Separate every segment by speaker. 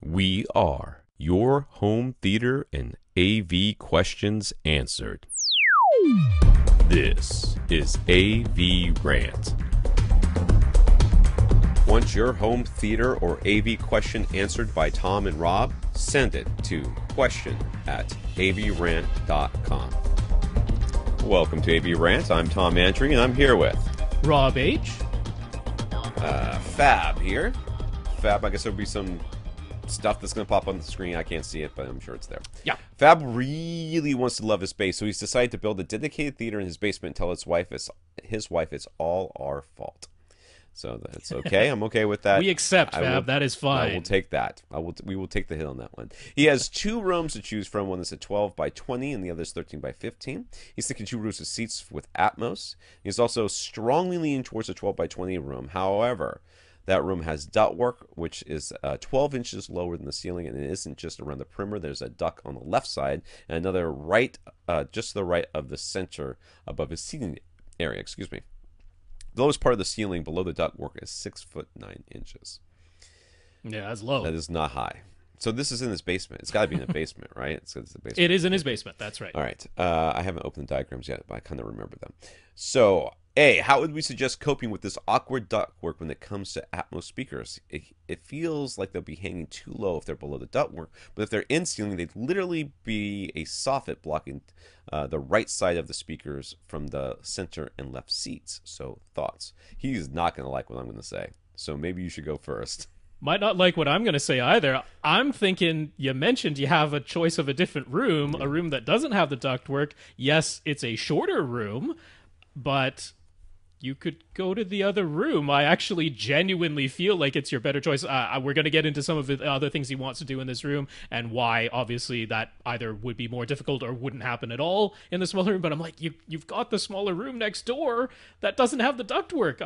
Speaker 1: We are your home theater and AV questions answered. This is AVRant. Want your home theater or AV question answered by Tom and Rob? Send it to question@avrant.com. Welcome to AVRant. I'm Tom Andry, and I'm here with
Speaker 2: Rob H.
Speaker 1: Fab here. Fab, I guess there'll be some stuff that's going to pop on the screen. I can't see it, but I'm sure it's there.
Speaker 2: Yeah.
Speaker 1: Fab really wants to love his space, so he's decided to build a dedicated theater in his basement and tell his wife it's all our fault. So that's okay. I'm okay with that.
Speaker 2: We accept, Fab. That is fine.
Speaker 1: I will take that. We will take the hit on that one. He has two rooms to choose from. One is a 12 by 20, and the other is 13 by 15. He's thinking two rows of seats with Atmos. He's also strongly leaning towards a 12 by 20 room. However, that room has ductwork, which is 12 inches lower than the ceiling, and it isn't just around the perimeter. There's a duct on the left side, and another right, just to the right of the center above his seating area. Excuse me. The lowest part of the ceiling below the ductwork is 6'9".
Speaker 2: Yeah, that's low.
Speaker 1: That is not high. So this is in his basement. It's got to be in the basement, right? It's the basement.
Speaker 2: It is in his basement. That's right.
Speaker 1: All right. I haven't opened the diagrams yet, but I kind of remember them. So, A, how would we suggest coping with this awkward ductwork when it comes to Atmos speakers? It feels like they'll be hanging too low if they're below the ductwork, but if they're in ceiling, they'd literally be a soffit blocking the right side of the speakers from the center and left seats. So, thoughts. He's not going to like what I'm going to say, so maybe you should go first.
Speaker 2: Might not like what I'm going to say either. I'm thinking, you mentioned you have a choice of a different room, a room that doesn't have the ductwork. Yes, it's a shorter room, but you could go to the other room. I actually genuinely feel like it's your better choice. We're going to get into some of the other things he wants to do in this room and why, obviously, that either would be more difficult or wouldn't happen at all in the smaller room. But I'm like, you've got the smaller room next door that doesn't have the ductwork.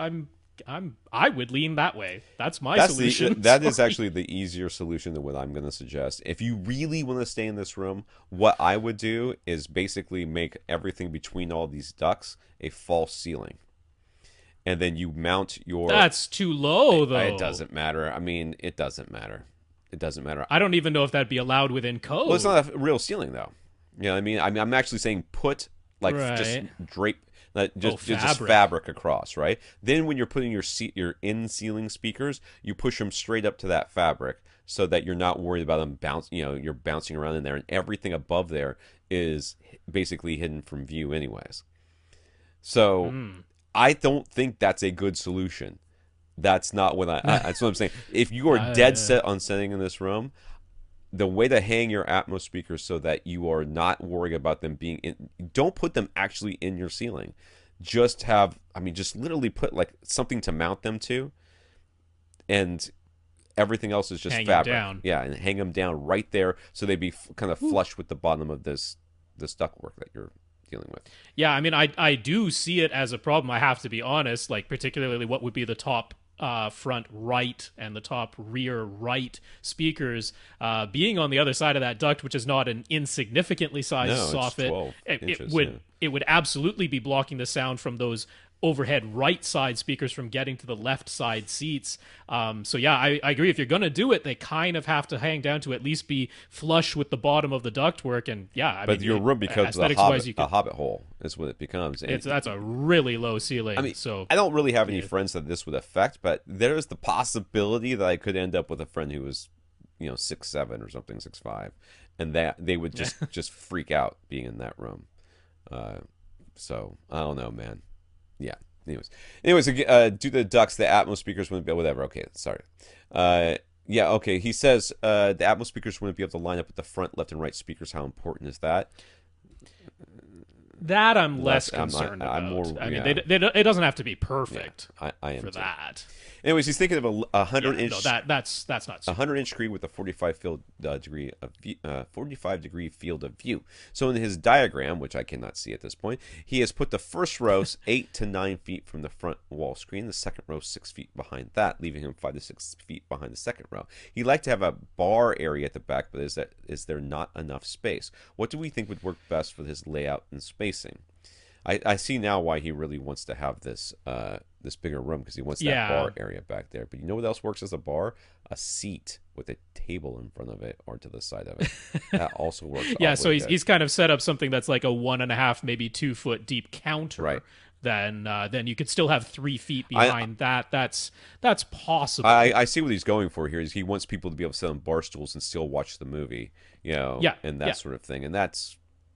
Speaker 2: I would lean that way. That's my solution.
Speaker 1: That is actually the easier solution than what I'm going to suggest. If you really want to stay in this room, what I would do is basically make everything between all these ducts a false ceiling. And then you mount your...
Speaker 2: That's too low, though.
Speaker 1: It doesn't matter. I mean, it doesn't matter. It doesn't matter.
Speaker 2: I don't even know if that'd be allowed within code.
Speaker 1: Well, it's not a real ceiling, though. You know what I mean? I'm actually saying put, like, just drape... just fabric across, right? Then when you're putting your in-ceiling speakers, you push them straight up to that fabric so that you're not worried about them you're bouncing around in there, and everything above there is basically hidden from view anyways. So I don't think that's a good solution. That's not what that's what I'm saying. If you are dead set on sitting in this room, the way to hang your Atmos speakers so that you are not worried about them being in, don't put them actually in your ceiling. Just literally put like something to mount them to, and everything else is just
Speaker 2: hang
Speaker 1: fabric.
Speaker 2: Them down.
Speaker 1: Yeah, and hang them down right there so they'd be kind of flush with the bottom of this ductwork that you're dealing with.
Speaker 2: Yeah, I mean, I do see it as a problem. I have to be honest. Like, particularly what would be the top front right and the top rear right speakers being on the other side of that duct, which is not an insignificantly sized soffit. It would absolutely be blocking the sound from those overhead right side speakers from getting to the left side seats. So yeah, I agree. If you're going to do it, they kind of have to hang down to at least be flush with the bottom of the ductwork. And yeah,
Speaker 1: your room becomes a hobbit hole is what it becomes. And
Speaker 2: that's a really low ceiling.
Speaker 1: I mean, so I don't really have any friends that this would affect, but there is the possibility that I could end up with a friend who was, 6'7" or something, 6'5", and that they would just freak out being in that room. So I don't know, man. Yeah. Anyways, due to the ducts, the Atmos speakers wouldn't be whatever. Okay, sorry. Yeah. Okay. He says the Atmos speakers wouldn't be able to line up with the front, left, and right speakers. How important is that?
Speaker 2: That I'm less concerned about. I mean, it doesn't have to be perfect.
Speaker 1: Yeah, I am
Speaker 2: for
Speaker 1: too.
Speaker 2: that.
Speaker 1: Anyways, he's thinking of a 100-inch.
Speaker 2: No, that's not.
Speaker 1: 100-inch screen with a 45 degree field of view. So in his diagram, which I cannot see at this point, he has put the first row 8 to 9 feet from the front wall screen, the second row 6 feet behind that, leaving him 5 to 6 feet behind the second row. He'd like to have a bar area at the back, but is there not enough space? What do we think would work best for his layout and spacing? I see now why he really wants to have this this bigger room, because he wants that bar area back there. But you know what else works as a bar? A seat with a table in front of it or to the side of it. That also works.
Speaker 2: Yeah, so he's kind of set up something that's like a 1.5, maybe 2 foot deep counter.
Speaker 1: Right.
Speaker 2: Then you could still have 3 feet behind that. That's possible.
Speaker 1: I see what he's going for here. Is he wants people to be able to sit on bar stools and still watch the movie, and that sort of thing, and that's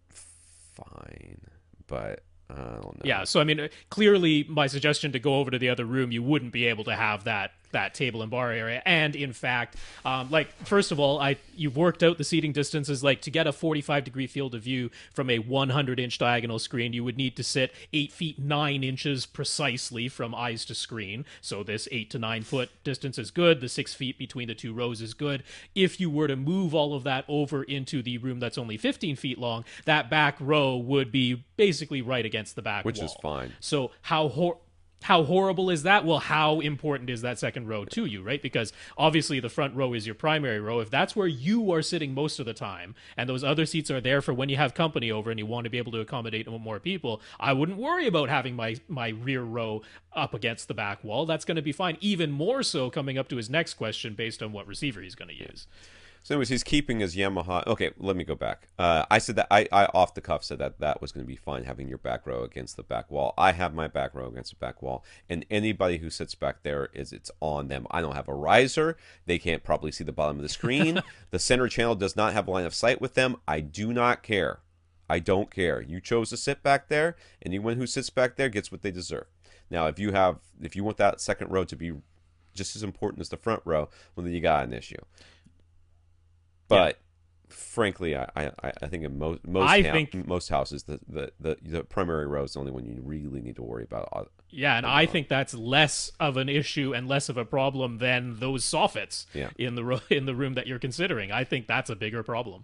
Speaker 1: fine. But I don't know.
Speaker 2: Yeah, so I mean, clearly, my suggestion to go over to the other room, you wouldn't be able to have that table and bar area. And in fact, first of all, you've worked out the seating distances. Like, to get a 45-degree field of view from a 100-inch diagonal screen, you would need to sit 8 feet 9 inches precisely from eyes to screen. So this 8 to 9 foot distance is good. The 6 feet between the 2 rows is good. If you were to move all of that over into the room that's only 15 feet long, that back row would be basically right against the back
Speaker 1: which
Speaker 2: wall.
Speaker 1: is fine.
Speaker 2: So how horrible is that? Well, how important is that second row to you, right? Because obviously the front row is your primary row. If that's where you are sitting most of the time, and those other seats are there for when you have company over and you want to be able to accommodate more people, I wouldn't worry about having my rear row up against the back wall. That's going to be fine. Even more so coming up to his next question based on what receiver he's going to use.
Speaker 1: So anyways, he's keeping his Yamaha. Okay, let me go back. I said that I off the cuff said that was going to be fine, having your back row against the back wall. I have my back row against the back wall, and anybody who sits back there it's on them. I don't have a riser. They can't probably see the bottom of the screen. The center channel does not have line of sight with them. I do not care. I don't care. You chose to sit back there. Anyone who sits back there gets what they deserve. Now, if you want that second row to be just as important as the front row, well, then you got an issue. But frankly, I think in most houses, the primary row is the only one you really need to worry about.
Speaker 2: Yeah, and I think that's less of an issue and less of a problem than those soffits in the room that you're considering. I think that's a bigger problem.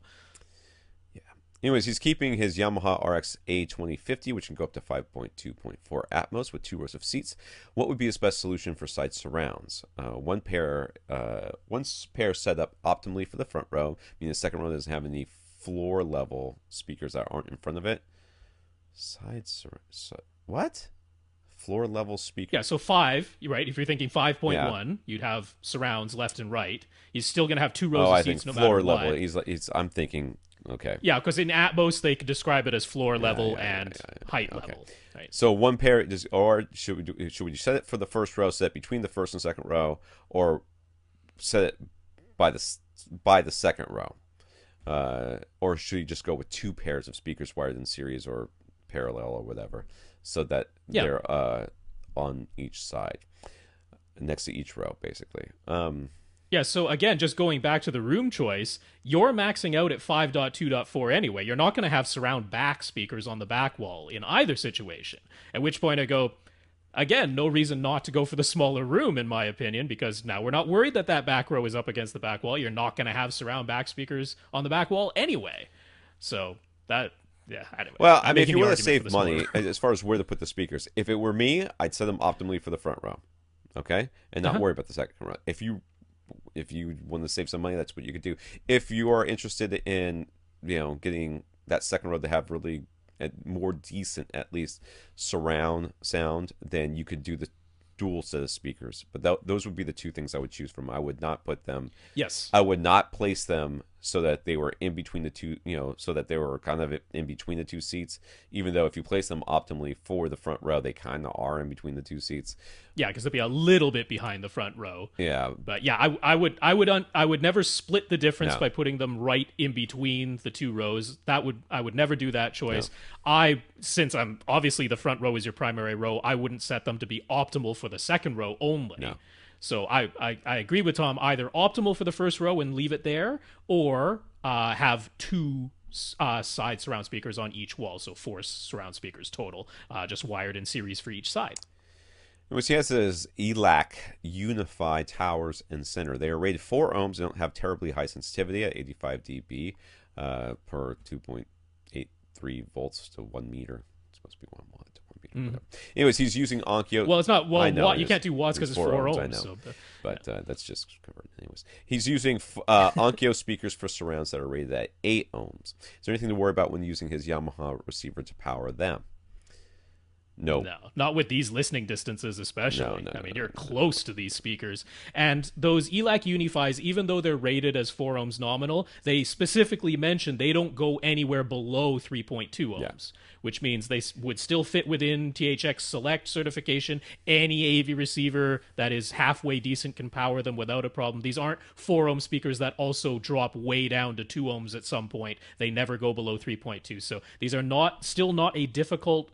Speaker 1: Anyways, he's keeping his Yamaha RX A2050, which can go up to 5.2.4 Atmos with 2 rows of seats. What would be his best solution for side surrounds? One pair set up optimally for the front row, meaning the second row doesn't have any floor level speakers that aren't in front of it. What? Floor level speakers?
Speaker 2: Yeah, so 5, right? If you're thinking 5.1, you'd have surrounds left and right. He's still going to have 2 rows of seats no matter what.
Speaker 1: Floor level. I'm thinking. Okay.
Speaker 2: Yeah, because in Atmos they could describe it as floor level and height level. Right.
Speaker 1: So one pair, or should we set it for the first row, set it between the first and second row, or set it by the second row, or should you just go with 2 pairs of speakers wired in series or parallel or whatever, so that they're on each side, next to each row, basically.
Speaker 2: Yeah, so again, just going back to the room choice, you're maxing out at 5.2.4 anyway. You're not going to have surround back speakers on the back wall in either situation. At which point I go, again, no reason not to go for the smaller room, in my opinion, because now we're not worried that back row is up against the back wall. You're not going to have surround back speakers on the back wall anyway. So that... Yeah, anyway.
Speaker 1: Well, I mean, if you want to save money, as far as where to put the speakers, if it were me, I'd set them optimally for the front row, okay? And not worry about the second row. If you want to save some money, that's what you could do. If you are interested in, getting that second row to have really more decent, at least, surround sound, then you could do the dual set of speakers. But those would be the 2 things I would choose from. I would not put them.
Speaker 2: Yes.
Speaker 1: I would not place them so that they were in between the 2, so that they were kind of in between the 2 seats. Even though if you place them optimally for the front row, they kind of are in between the 2 seats.
Speaker 2: Yeah, because they'd be a little bit behind the front row.
Speaker 1: Yeah.
Speaker 2: But yeah, I would never split the difference by putting them right in between the 2 rows. I would never do that choice. No. Since I'm obviously the front row is your primary row, I wouldn't set them to be optimal for the second row only.
Speaker 1: No.
Speaker 2: So I agree with Tom. Either optimal for the first row and leave it there, or have 2 side surround speakers on each wall. So 4 surround speakers total, just wired in series for each side.
Speaker 1: What he has is ELAC Unify Towers and Center. They are rated 4 ohms. They don't have terribly high sensitivity at 85 dB per 2.83 volts to 1 meter. It's supposed to be 1 watt to 1 meter. Anyways, he's using Onkyo.
Speaker 2: Well, it's not watt. You can't do watts because it's 4 ohms.
Speaker 1: I know. But that's just covered. Anyways, he's using Onkyo speakers for surrounds that are rated at 8 ohms. Is there anything to worry about when using his Yamaha receiver to power them? No,
Speaker 2: not with these listening distances, especially.
Speaker 1: No,
Speaker 2: I mean, you're close to these speakers. And those ELAC Unifies, even though they're rated as 4 ohms nominal, they specifically mention they don't go anywhere below 3.2 ohms, which means they would still fit within THX Select certification. Any AV receiver that is halfway decent can power them without a problem. These aren't 4 ohm speakers that also drop way down to 2 ohms at some point. They never go below 3.2. So these are still not a difficult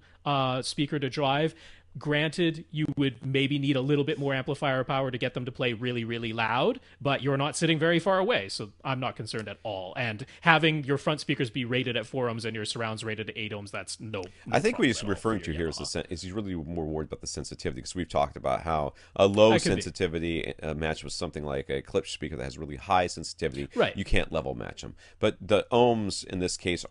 Speaker 2: speaker to drive. Granted, you would maybe need a little bit more amplifier power to get them to play really, really loud, but you're not sitting very far away, so I'm not concerned at all. And having your front speakers be rated at 4 ohms and your surrounds rated at 8 ohms, that's no
Speaker 1: I think what he's referring to here is he's really more worried about the sensitivity, because we've talked about how a low sensitivity match with something like a clip speaker that has really high sensitivity,
Speaker 2: right,
Speaker 1: you can't level match them. But the ohms in this case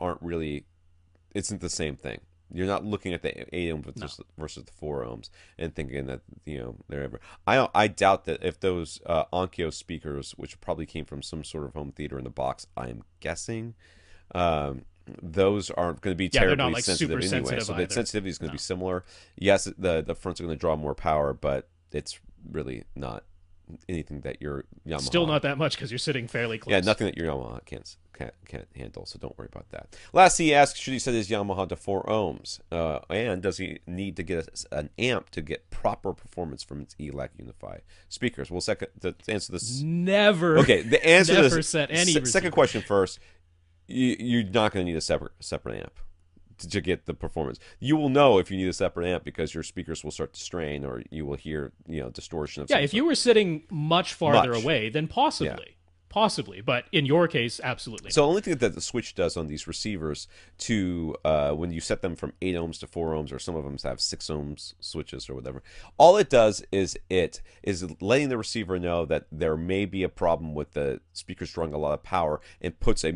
Speaker 1: isn't the same thing. You're not looking at the 8 ohms versus the 4 ohms and thinking that, they're ever. I doubt that if those Onkyo speakers, which probably came from some sort of home theater in the box, I'm guessing, those aren't going to be terribly
Speaker 2: they're not, like,
Speaker 1: sensitive
Speaker 2: super
Speaker 1: anyway.
Speaker 2: sensitive
Speaker 1: So
Speaker 2: either.
Speaker 1: the sensitivity is going to be similar. Yes, the fronts are going to draw more power, but it's really not anything that your Yamaha...
Speaker 2: Still not that much, because you're sitting fairly close.
Speaker 1: Yeah, nothing that your Yamaha can't handle, so don't worry about that. Lastly, he asks, should he set his Yamaha to 4 ohms? And does he need to get an amp to get proper performance from its ELAC Unify speakers? Well, to answer this...
Speaker 2: Never.
Speaker 1: Okay, the answer to
Speaker 2: never
Speaker 1: this...
Speaker 2: set any
Speaker 1: second question first. You're not going to need a separate amp to get the performance. You will know if you need a separate amp because your speakers will start to strain, or you will hear distortion of
Speaker 2: if you were sitting much farther away, then possibly, but in your case, absolutely
Speaker 1: so the only thing that the switch does on these receivers to when you set them from 8 ohms to 4 ohms, or some of them have 6 ohms switches or whatever, all it does is letting the receiver know that there may be a problem with the speakers drawing a lot of power, and puts a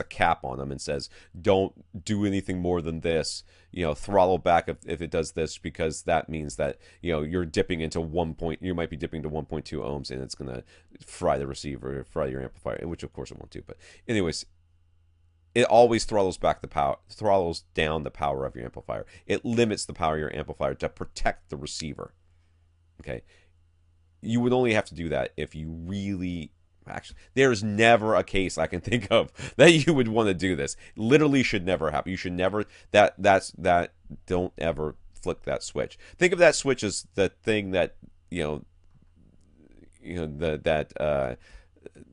Speaker 1: cap on them and says, don't do anything more than this. Throttle back if it does this, because that means that you're dipping into you might be dipping to 1.2 ohms, and it's going to fry the receiver, fry your amplifier, which of course it won't do. But anyways, it always throttles down the power of your amplifier. It limits the power of your amplifier to protect the receiver. Okay, you would only have to do that if you really... Actually, there's never a case I can think of that you would want to do this. Literally should never happen. You should never... Don't ever flick that switch. Think of that switch as the thing that, that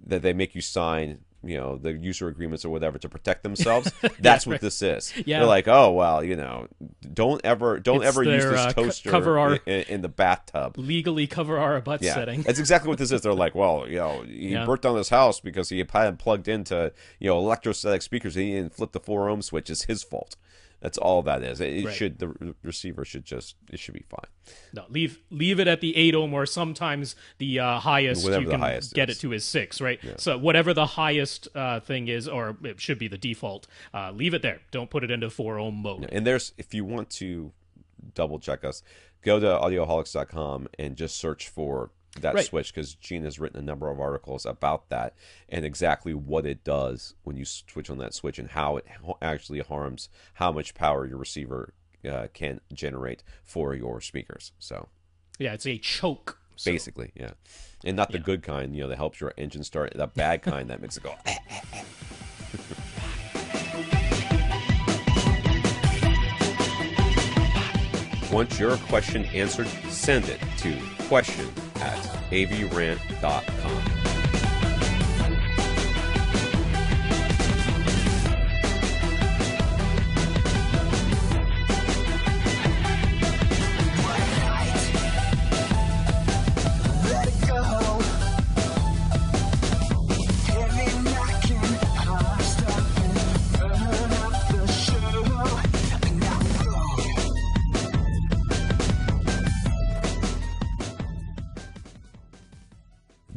Speaker 1: they make you sign, the user agreements or whatever to protect themselves. That's what this is.
Speaker 2: Yeah.
Speaker 1: They're like, oh well, don't ever use this toaster in the bathtub.
Speaker 2: Legally cover our butt setting.
Speaker 1: That's exactly what this is. They're like, well, he burnt down his house because he had plugged into electrostatic speakers and he didn't flip the 4 ohm switch. It's his fault. That's all that is. The receiver should be fine.
Speaker 2: No, leave it at the 8 ohm, or sometimes the highest
Speaker 1: Whatever
Speaker 2: you
Speaker 1: the
Speaker 2: can
Speaker 1: highest
Speaker 2: get
Speaker 1: is.
Speaker 2: it to is 6, right?
Speaker 1: Yeah.
Speaker 2: So whatever the highest thing is, or it should be the default, leave it there. Don't put it into 4 ohm mode.
Speaker 1: Yeah. And if you want to double check us, go to audioholics.com and just search for that switch, because Gene has written a number of articles about that and exactly what it does when you switch on that switch, and how it actually harms how much power your receiver can generate for your speakers. So
Speaker 2: yeah, it's a choke.
Speaker 1: Basically, yeah. And not the good kind, that helps your engine start. The bad kind that makes it go... Want your question answered? Send it to question@avrant.com.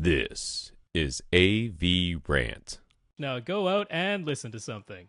Speaker 1: This is AVRant.
Speaker 2: Now go out and listen to something.